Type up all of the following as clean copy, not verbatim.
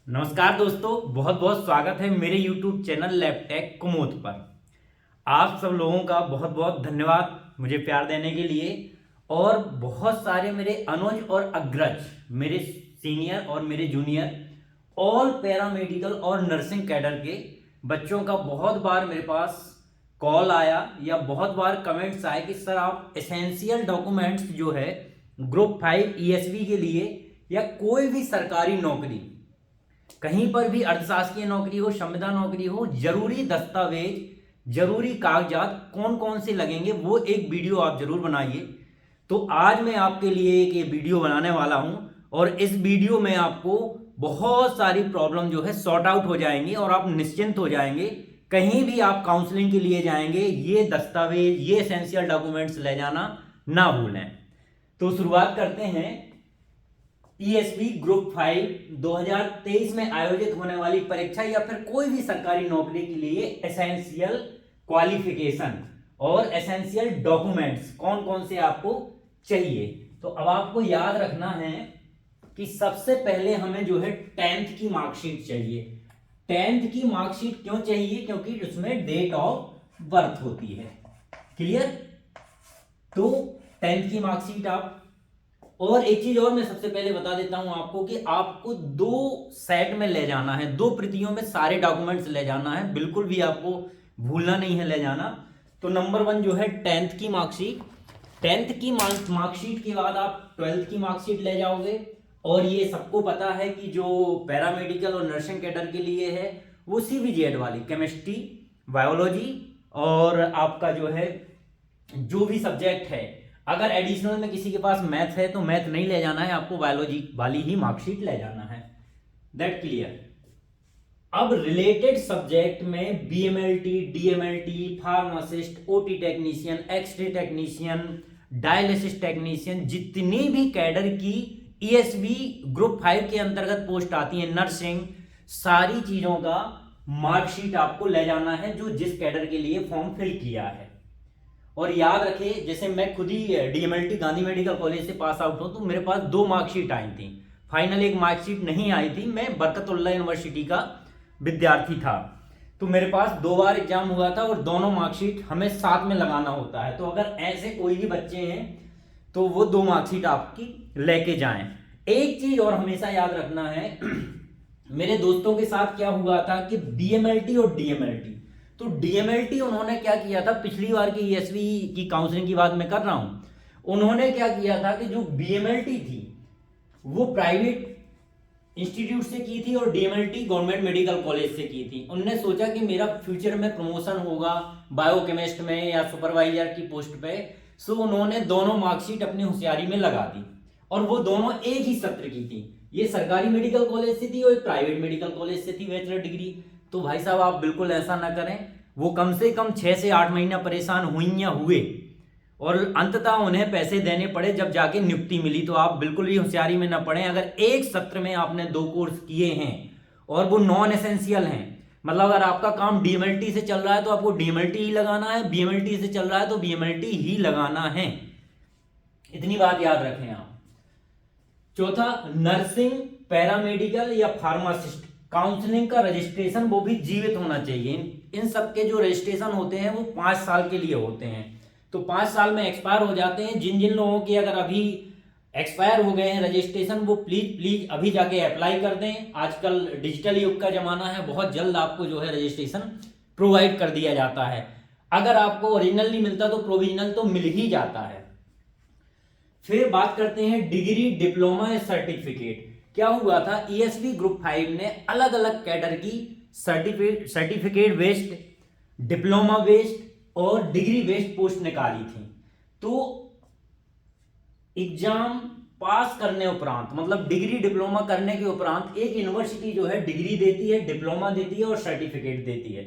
नमस्कार दोस्तों, बहुत बहुत स्वागत है मेरे YouTube चैनल लैपटेक कुमोद पर। आप सब लोगों का बहुत बहुत धन्यवाद मुझे प्यार देने के लिए। और बहुत सारे मेरे अनुज और अग्रज, मेरे सीनियर और मेरे जूनियर, ऑल पैरामेडिकल और नर्सिंग कैडर के बच्चों का बहुत बार मेरे पास कॉल आया या बहुत बार कमेंट्स आए कि सर आप एसेंशियल डॉक्यूमेंट्स जो है ग्रुप 5 ESV के लिए या कोई भी सरकारी नौकरी, कहीं पर भी अर्थशास्त्रीय नौकरी हो, संविदा नौकरी हो, जरूरी दस्तावेज, जरूरी कागजात कौन कौन से लगेंगे वो एक वीडियो आप जरूर बनाइए। तो आज मैं आपके लिए एक ये वीडियो बनाने वाला हूं और इस वीडियो में आपको बहुत सारी प्रॉब्लम जो है सॉर्ट आउट हो जाएंगी और आप निश्चिंत हो जाएंगे। कहीं भी आप काउंसलिंग के लिए जाएंगे ये दस्तावेज, ये एसेंशियल डॉक्यूमेंट्स ले जाना ना भूलें। तो शुरुआत करते हैं। ESV ग्रुप 5 2023 में आयोजित होने वाली परीक्षा या फिर कोई भी सरकारी नौकरी के लिए एसेंशियल क्वालिफिकेशन और एसेंशियल डॉक्यूमेंट्स कौन कौन से आपको चाहिए। तो अब आपको याद रखना है कि सबसे पहले हमें जो है 10th की मार्कशीट चाहिए। 10th की मार्कशीट क्यों चाहिए? क्योंकि उसमें डेट ऑफ बर्थ होती है। क्लियर? तो 10th की मार्कशीट आप, और एक चीज और मैं सबसे पहले बता देता हूं आपको कि आपको 2 सेट में ले जाना है, 2 प्रतियों में सारे डॉक्यूमेंट्स ले जाना है, बिल्कुल भी आपको भूलना नहीं है ले जाना। तो नंबर 1 जो है 10th की मार्कशीट। 10th की मार्कशीट के बाद आप 12th की मार्कशीट ले जाओगे। और ये सबको पता है कि जो पैरामेडिकल और नर्सिंग कैडर के लिए है वो CBGED वाली केमिस्ट्री, बायोलॉजी और आपका जो है जो भी सब्जेक्ट है, अगर एडिशनल में किसी के पास मैथ है तो मैथ नहीं ले जाना है, आपको बायोलॉजी वाली ही मार्कशीट ले जाना है। That clear. अब रिलेटेड सब्जेक्ट में BMLT, DMLT, pharmacist, OT technician, x ray technician, dialysis technician, जितनी भी कैडर की ESV ग्रुप 5 के अंतर्गत पोस्ट आती है, नर्सिंग, सारी चीजों का मार्कशीट आपको ले जाना है जो जिस कैडर के लिए फॉर्म फिल किया है। और याद रखिए, जैसे मैं खुद ही DMLT गांधी मेडिकल कॉलेज से पास आउट हूं तो मेरे पास 2 मार्कशीट आई थी। फाइनल एक मार्कशीट नहीं आई थी, मैं बरकतुल्लाह यूनिवर्सिटी का विद्यार्थी था, तो मेरे पास 2 बार एग्जाम हुआ था और दोनों मार्कशीट हमें साथ में लगाना होता है। तो अगर ऐसे कोई भी बच्चे हैं तो वो 2 मार्कशीट आपकी लेके जाएं। एक चीज और हमेशा याद रखना है मेरे दोस्तों के साथ क्या हुआ था कि BMLT और DMLT, तो DMLT उन्होंने क्या किया था, पिछली बार की ESV की काउंसलिंग की बात मैं कर रहा हूं, उन्होंने क्या किया था कि जो BMLT थी वो प्राइवेट इंस्टीट्यूट से की थी और DMLT गवर्नमेंट मेडिकल कॉलेज से की थी। उन्होंने सोचा कि मेरा फ्यूचर में प्रमोशन होगा बायोकेमिस्ट में या सुपरवाइजर की पोस्ट पे, सो उन्होंने दोनों मार्कशीट अपनी होशियारी में लगा दी और वो दोनों एक ही सत्र की थी। ये सरकारी मेडिकल कॉलेज से थी और प्राइवेट मेडिकल कॉलेज से थी बैचलर डिग्री। तो भाई साहब आप बिल्कुल ऐसा ना करें। वो कम से कम 6 से 8 महीना परेशान हुई या हुए और अंततः उन्हें पैसे देने पड़े जब जाके नियुक्ति मिली। तो आप बिल्कुल भी होशियारी में ना पड़े। अगर एक सत्र में आपने 2 कोर्स किए हैं और वो नॉन एसेंशियल हैं, मतलब अगर आपका काम DMLT से चल रहा है तो आपको DMLT ही लगाना है, BMLT से चल रहा है तो BMLT ही लगाना है। इतनी बात याद रखें आप। चौथा, नर्सिंग, पैरामेडिकल या फार्मासिस्ट काउंसलिंग का रजिस्ट्रेशन वो भी जीवित होना चाहिए। इन सबके जो रजिस्ट्रेशन होते हैं वो 5 साल के लिए होते हैं, तो 5 साल में एक्सपायर हो जाते हैं। जिन जिन लोगों के अगर अभी एक्सपायर हो गए हैं रजिस्ट्रेशन, वो प्लीज अभी जाके अप्लाई कर दें। आजकल डिजिटल युग का जमाना है, बहुत जल्द आपको जो है रजिस्ट्रेशन प्रोवाइड कर दिया जाता है। अगर आपको ओरिजिनल नहीं मिलता तो प्रोविजनल तो मिल ही जाता है। फिर बात करते हैं डिग्री, डिप्लोमा या सर्टिफिकेट। क्या हुआ था, ESV ग्रुप 5 ने अलग अलग कैडर की सर्टिफिकेट बेस्ड, डिप्लोमा बेस्ड और डिग्री बेस्ड पोस्ट निकाली थी। तो एग्जाम पास करने उपरांत, मतलब डिग्री डिप्लोमा करने के उपरांत एक यूनिवर्सिटी जो है डिग्री देती है, डिप्लोमा देती है और सर्टिफिकेट देती है।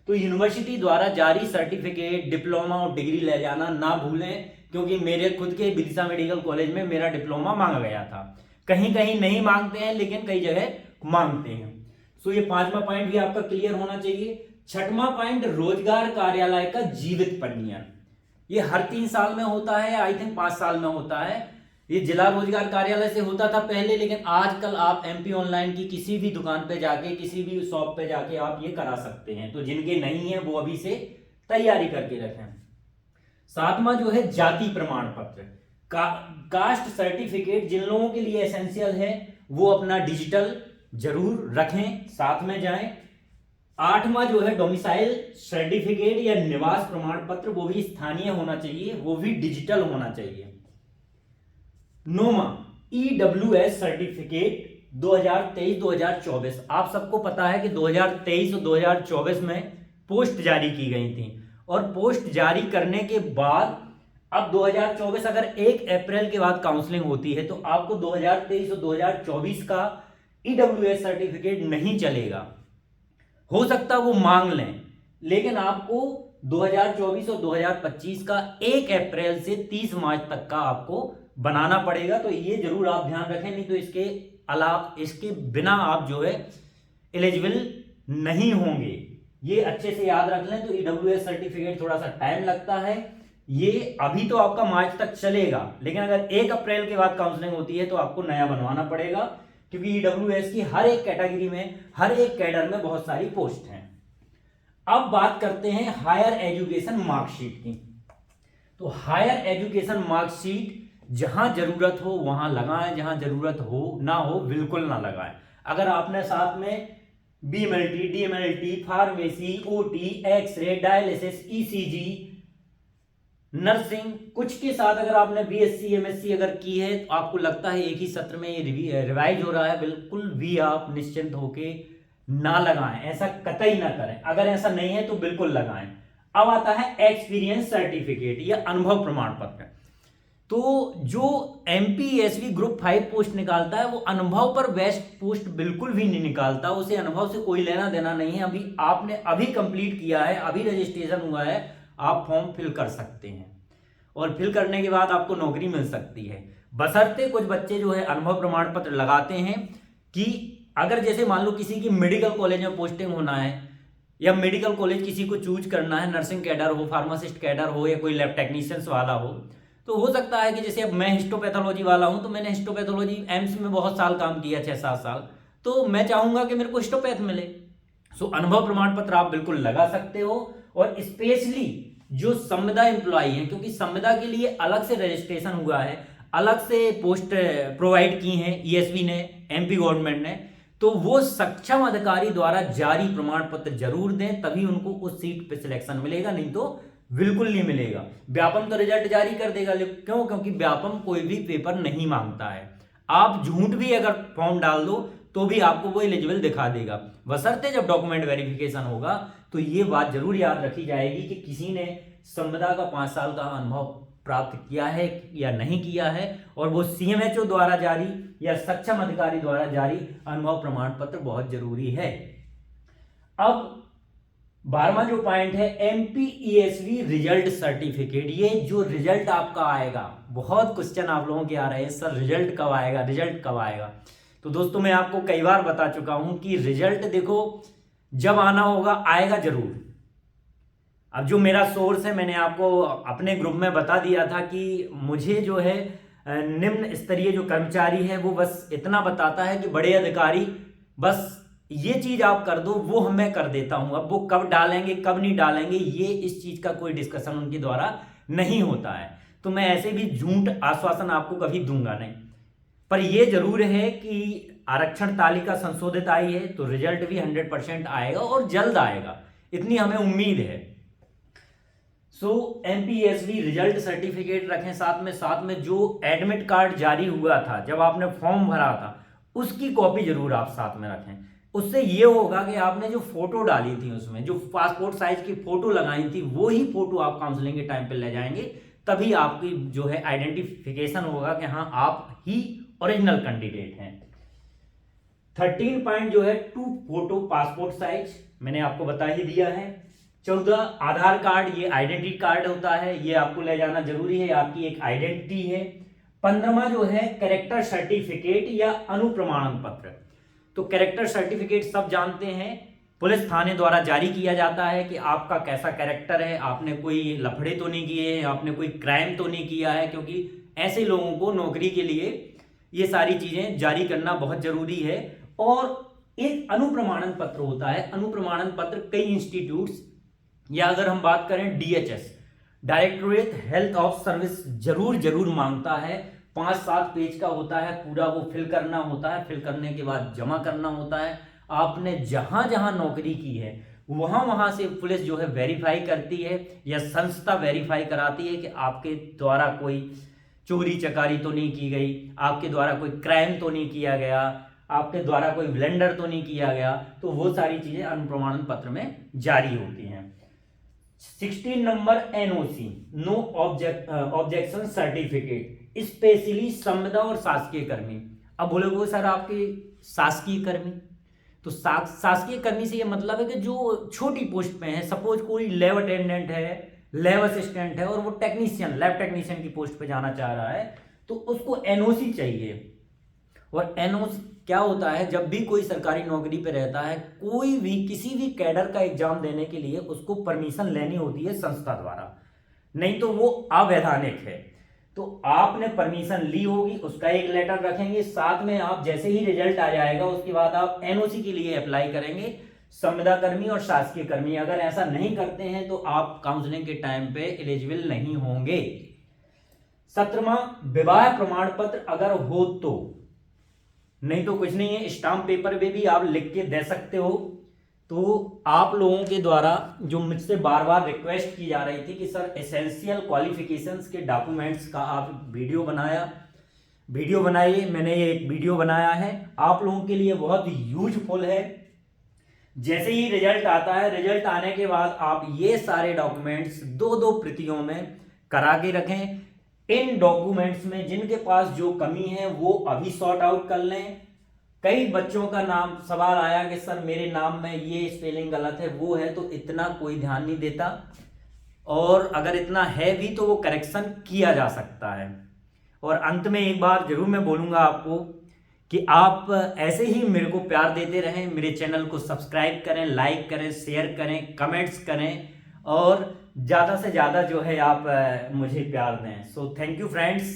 तो यूनिवर्सिटी द्वारा जारी सर्टिफिकेट, डिप्लोमा और डिग्री ले जाना ना भूलें, क्योंकि मेरे खुद के विदिशा मेडिकल कॉलेज में मेरा डिप्लोमा मांगा गया था। कहीं कहीं नहीं मांगते हैं लेकिन कई जगह मांगते हैं। सो ये 5वां पॉइंट भी आपका क्लियर होना चाहिए। 6वां पॉइंट, रोजगार कार्यालय का जीवित पंजीयन। ये हर 3 साल में होता है, आई थिंक 5 साल में होता है। ये जिला रोजगार कार्यालय से होता था पहले, लेकिन आजकल आप एमपी ऑनलाइन की किसी भी दुकान पे जाके, किसी भी शॉप पे जाके आप ये करा सकते हैं। तो जिनके नहीं है वो अभी से तैयारी करके रखें। सातवां जो है जाति प्रमाण पत्र, कास्ट सर्टिफिकेट जिन लोगों के लिए एसेंशियल है वो अपना डिजिटल जरूर रखें, साथ में जाएं। आठवां जो है डोमिसाइल सर्टिफिकेट या निवास प्रमाण पत्र, वो भी स्थानीय होना चाहिए, वो भी डिजिटल होना चाहिए। नौवां ईडब्ल्यूएस सर्टिफिकेट 2023-2024। आप सबको पता है कि 2023 और 2024 में पोस्ट जारी की गई थी, और पोस्ट जारी करने के बाद अब 2024 अगर 1 अप्रैल के बाद काउंसलिंग होती है तो आपको 2023 और 2024 का ईडब्ल्यूएस सर्टिफिकेट नहीं चलेगा। हो सकता है वो मांग लें, लेकिन आपको 2024 और 2025 का 1 अप्रैल से 30 मार्च तक का आपको बनाना पड़ेगा। तो ये जरूर आप ध्यान रखें, नहीं तो इसके बिना आप जो है एलिजिबल नहीं होंगे। ये अच्छे से याद रख लें। तो ईडब्ल्यूएस सर्टिफिकेट थोड़ा सा टाइम लगता है, ये अभी तो आपका मार्च तक चलेगा, लेकिन अगर 1 अप्रैल के बाद काउंसलिंग होती है तो आपको नया बनवाना पड़ेगा, क्योंकि ईडब्ल्यूएस की हर एक कैटेगरी में, हर एक कैडर में बहुत सारी पोस्ट हैं। अब बात करते हैं हायर एजुकेशन मार्कशीट की। तो हायर एजुकेशन मार्कशीट जहां जरूरत हो वहां लगाएं, जहां जरूरत हो ना हो बिल्कुल ना लगाएं। अगर आपने साथ में BMLT, DMLT, pharmacy, OT, x ray, dialysis, ECG, nursing कुछ के साथ अगर आपने बीएससी, एमएससी अगर की है तो आपको लगता है एक ही सत्र में ये रिवाइज हो रहा है, बिल्कुल भी आप निश्चिंत होके ना लगाएं, ऐसा कतई ना करें। अगर ऐसा नहीं है तो बिल्कुल लगाएं। अब आता है एक्सपीरियंस सर्टिफिकेट या अनुभव प्रमाण पत्र। तो जो एमपीएसवी ग्रुप 5 पोस्ट निकालता है वो अनुभव पर बेस्ट पोस्ट बिल्कुल भी नहीं निकालता, उसे अनुभव से कोई लेना देना नहीं है। अभी आपने अभी कंप्लीट किया है, अभी रजिस्ट्रेशन हुआ है, आप फॉर्म फिल कर सकते हैं, और फिल करने के बाद आपको नौकरी मिल सकती है। बशर्ते कुछ बच्चे जो है अनुभव प्रमाण पत्र लगाते हैं कि अगर जैसे मान लो किसी की मेडिकल कॉलेज में पोस्टिंग होना है, या मेडिकल कॉलेज किसी को चूज करना है, नर्सिंग कैडर हो, फार्मासिस्ट कैडर हो, या कोई लैब टेक्नीशियंस वाला हो, तो हो सकता है कि जैसे अब मैं हिस्टोपैथोलॉजी वाला हूं, तो मैंने हिस्टोपैथोलॉजी एम्स में बहुत साल काम किया, 6-7 साल, तो मैं चाहूंगा कि मेरे को हिस्टोपैथ मिले। सो अनुभव प्रमाण पत्र आप बिल्कुल लगा सकते हो। और स्पेशली जो संविदा एम्प्लॉई है, क्योंकि संविदा के लिए अलग से रजिस्ट्रेशन हुआ है, अलग से पोस्ट प्रोवाइड की हैं ईएसवी ने, एमपी गवर्नमेंट ने, तो वो सक्षम अधिकारी द्वारा जारी प्रमाण पत्र जरूर दें, तभी उनको उस सीट पे सिलेक्शन मिलेगा, नहीं तो बिल्कुल नहीं मिलेगा। व्यापम तो रिजल्ट जारी कर देगा, क्यों? क्योंकि व्यापम कोई भी पेपर नहीं मांगता है। आप झूठ भी अगर फॉर्म डाल दो तो भी आपको वो एलिजिबल दिखा देगा, बशर्ते जब डॉक्यूमेंट वेरिफिकेशन होगा। तो ये बात जरूर याद रखी जाएगी कि किसी ने संविदा का 5 साल का अनुभव प्राप्त किया है या नहीं किया है, और वो सीएमएचओ द्वारा जारी या सक्षम अधिकारी द्वारा जारी अनुभव प्रमाण पत्र बहुत जरूरी है। अब 12वां जो पॉइंट है एमपीईएसवी रिजल्ट सर्टिफिकेट। ये जो रिजल्ट आपका आएगा, बहुत क्वेश्चन आप लोगों के आ रहे हैं, सर रिजल्ट कब आएगा, रिजल्ट कब आएगा? तो दोस्तों मैं आपको कई बार बता चुका हूं कि रिजल्ट देखो जब आना होगा आएगा जरूर। अब जो मेरा सोर्स है, मैंने आपको अपने ग्रुप में बता दिया था कि मुझे जो है निम्न स्तरीय जो कर्मचारी है वो बस इतना बताता है कि बड़े अधिकारी बस ये चीज आप कर दो, वो मैं कर देता हूं। अब वो कब डालेंगे कब नहीं डालेंगे, ये इस चीज का कोई डिस्कशन उनके द्वारा नहीं होता है। तो मैं ऐसे भी झूठ आश्वासन आपको कभी दूंगा नहीं, पर यह जरूर है कि आरक्षण तालिका संशोधित आई है तो रिजल्ट भी 100% आएगा और जल्द आएगा, इतनी हमें उम्मीद है। सो एमपीएसवी रिजल्ट सर्टिफिकेट रखें साथ में जो एडमिट कार्ड जारी हुआ था जब आपने फॉर्म भरा था, उसकी कॉपी जरूर आप साथ में रखें। उससे ये होगा कि आपने जो फोटो डाली थी, उसमें जो पासपोर्ट साइज की फोटो लगाई थी, वो ही फोटो आप काउंसलिंग के टाइम पे ले जाएंगे, तभी आपकी जो है आइडेंटिफिकेशन होगा कि हाँ आप ही ओरिजिनल कैंडिडेट हैं। 13 पॉइंट जो है 2 फोटो पासपोर्ट साइज, मैंने आपको बता ही दिया है। 14 आधार कार्ड, ये आइडेंटिटी कार्ड होता है, ये आपको ले जाना जरूरी है, आपकी एक आइडेंटिटी है। 15वां जो है कैरेक्टर सर्टिफिकेट या अनुप्रमाणन पत्र। तो कैरेक्टर सर्टिफिकेट सब जानते हैं, पुलिस थाने द्वारा जारी किया जाता है कि आपका कैसा कैरेक्टर है, आपने कोई लफड़े तो नहीं किए हैं, आपने कोई क्राइम तो नहीं किया है, क्योंकि ऐसे लोगों को नौकरी के लिए ये सारी चीजें जारी करना बहुत जरूरी है। और एक अनुप्रमाणन पत्र होता है। अनुप्रमाणन पत्र कई इंस्टीट्यूट्स, या अगर हम बात करें DHS, directorate health of service, जरूर मांगता है। 5-7 पेज का होता है, पूरा वो फिल करना होता है। फिल करने के बाद जमा करना होता है। आपने जहां जहां नौकरी की है वहां से पुलिस जो है वेरीफाई करती है, या संस्था वेरीफाई कराती है कि आपके द्वारा कोई चोरी चकारी तो नहीं की गई, आपके द्वारा कोई क्राइम तो नहीं किया गया, आपके द्वारा कोई ब्लेंडर तो नहीं किया गया। तो वो सारी चीजें अनुप्रमाणन पत्र में जारी होती हैं। 16 number NOC, no objection certificate, specially संविदा और शासकीय कर्मी। अब बोलोगे सर आपके शासकीय कर्मी, तो शासकीय कर्मी से ये मतलब है कि जो छोटी पोस्ट पे है, सपोज कोई लैब अटेंडेंट है, लैब असिस्टेंट है, और वो टेक्नीशियन, लैब टेक्नीशियन की पोस्ट पे जाना चाह रहा है, तो उसको एनओसी चाहिए। और एनओसी क्या होता है, जब भी कोई सरकारी नौकरी पे रहता है, कोई भी किसी भी कैडर का एग्जाम देने के लिए उसको परमिशन लेनी होती है संस्था द्वारा, नहीं तो वो अवैधानिक है। तो आपने परमिशन ली होगी, उसका एक लेटर रखेंगे, साथ में आप जैसे ही रिजल्ट आ जाएगा उसके बाद आप एनओसी के लिए अप्लाई करेंगे, संविदा कर्मी और शासकीय कर्मी। अगर ऐसा नहीं करते हैं तो आप काउंसलिंग के टाइम पे एलिजिबल नहीं होंगे। 17वां, विवाह प्रमाण पत्र अगर हो तो, नहीं तो कुछ नहीं है, स्टाम्प पेपर पे भी आप लिख के दे सकते हो। तो आप लोगों के द्वारा जो मुझसे बार बार रिक्वेस्ट की जा रही थी कि सर एसेंशियल क्वालिफिकेशंस के डॉक्यूमेंट्स का आप वीडियो बनाइए, मैंने ये एक वीडियो बनाया है, आप लोगों के लिए बहुत यूजफुल है। जैसे ही रिजल्ट आता है, रिजल्ट आने के बाद आप ये सारे डॉक्यूमेंट्स 2-2 प्रतियों में करा के रखें। इन डॉक्यूमेंट्स में जिनके पास जो कमी है वो अभी सॉर्ट आउट कर लें। कई बच्चों का नाम सवाल आया कि सर मेरे नाम में ये स्पेलिंग गलत है, वो है, तो इतना कोई ध्यान नहीं देता, और अगर इतना है भी तो वो करेक्शन किया जा सकता है। और अंत में एक बार जरूर मैं बोलूंगा आपको कि आप ऐसे ही मेरे को प्यार देते रहें, मेरे चैनल को सब्सक्राइब करें, लाइक करें, शेयर करें, कमेंट्स करें, और ज़्यादा से ज़्यादा जो है आप मुझे प्यार दें। So thank you friends.